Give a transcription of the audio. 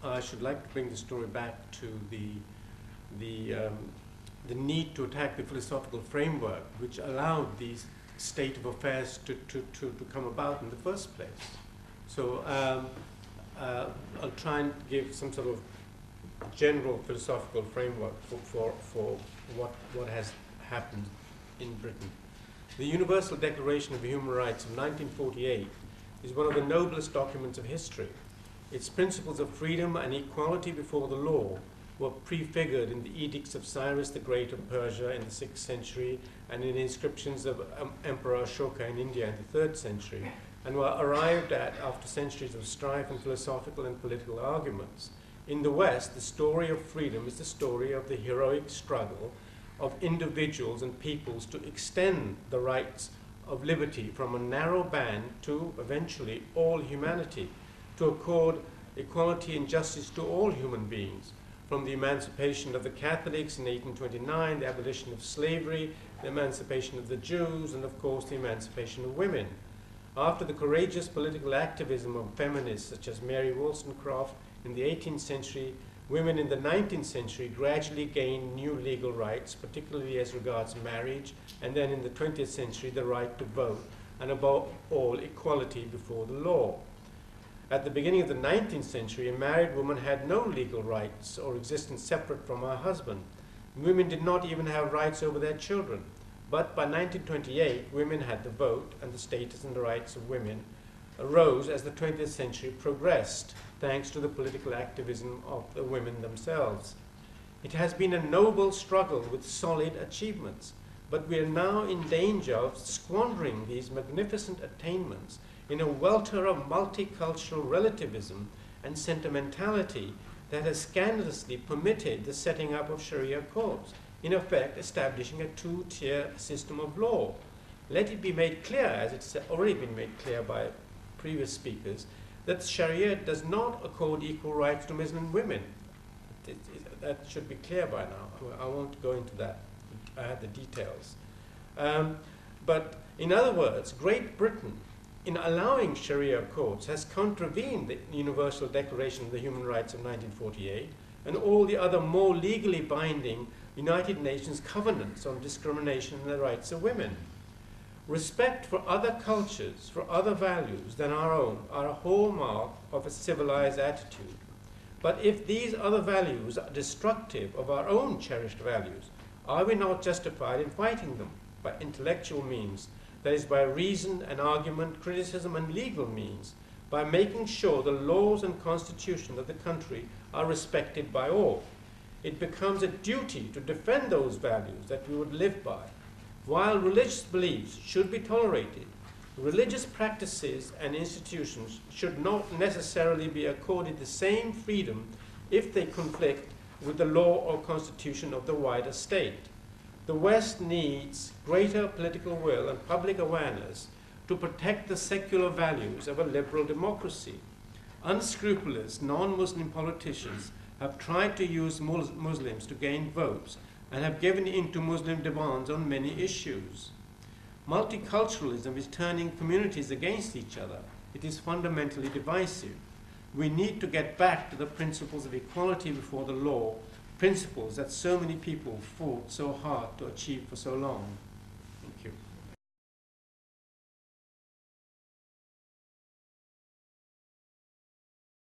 I should like to bring the story back to the need to attack the philosophical framework which allowed these state of affairs to come about in the first place. So I'll try and give some sort of general philosophical framework for what has happened in Britain. The Universal Declaration of Human Rights of 1948 is one of the noblest documents of history. Its principles of freedom and equality before the law were prefigured in the edicts of Cyrus the Great of Persia in the 6th century and in inscriptions of Emperor Ashoka in India in the 3rd century, and were arrived at after centuries of strife and philosophical and political arguments. In the West, the story of freedom is the story of the heroic struggle of individuals and peoples to extend the rights of liberty from a narrow band to, eventually, all humanity, to accord equality and justice to all human beings, from the emancipation of the Catholics in 1829, the abolition of slavery, the emancipation of the Jews, and of course the emancipation of women. After the courageous political activism of feminists such as Mary Wollstonecraft in the 18th century, women in the 19th century gradually gained new legal rights, particularly as regards marriage, and then in the 20th century the right to vote, and above all equality before the law. At the beginning of the 19th century, a married woman had no legal rights or existence separate from her husband. Women did not even have rights over their children. But by 1928, women had the vote, and the status and the rights of women arose as the 20th century progressed, thanks to the political activism of the women themselves. It has been a noble struggle with solid achievements, but we are now in danger of squandering these magnificent attainments in a welter of multicultural relativism and sentimentality that has scandalously permitted the setting up of Sharia courts, in effect establishing a two-tier system of law. Let it be made clear, as it's already been made clear by previous speakers, that Sharia does not accord equal rights to Muslim women. That should be clear by now. I won't go into that. I had the details. But in other words, Great Britain, in allowing Sharia courts, has contravened the Universal Declaration of the Human Rights of 1948 and all the other more legally binding United Nations covenants on discrimination and the rights of women. Respect for other cultures, for other values than our own, are a hallmark of a civilized attitude. But if these other values are destructive of our own cherished values, are we not justified in fighting them by intellectual means, that is, by reason and argument, criticism and legal means, by making sure the laws and constitution of the country are respected by all? It becomes a duty to defend those values that we would live by. While religious beliefs should be tolerated, religious practices and institutions should not necessarily be accorded the same freedom if they conflict with the law or constitution of the wider state. The West needs greater political will and public awareness to protect the secular values of a liberal democracy. Unscrupulous non-Muslim politicians have tried to use Muslims to gain votes and have given in to Muslim demands on many issues. Multiculturalism is turning communities against each other. It is fundamentally divisive. We need to get back to the principles of equality before the law, principles that so many people fought so hard to achieve for so long. Thank you.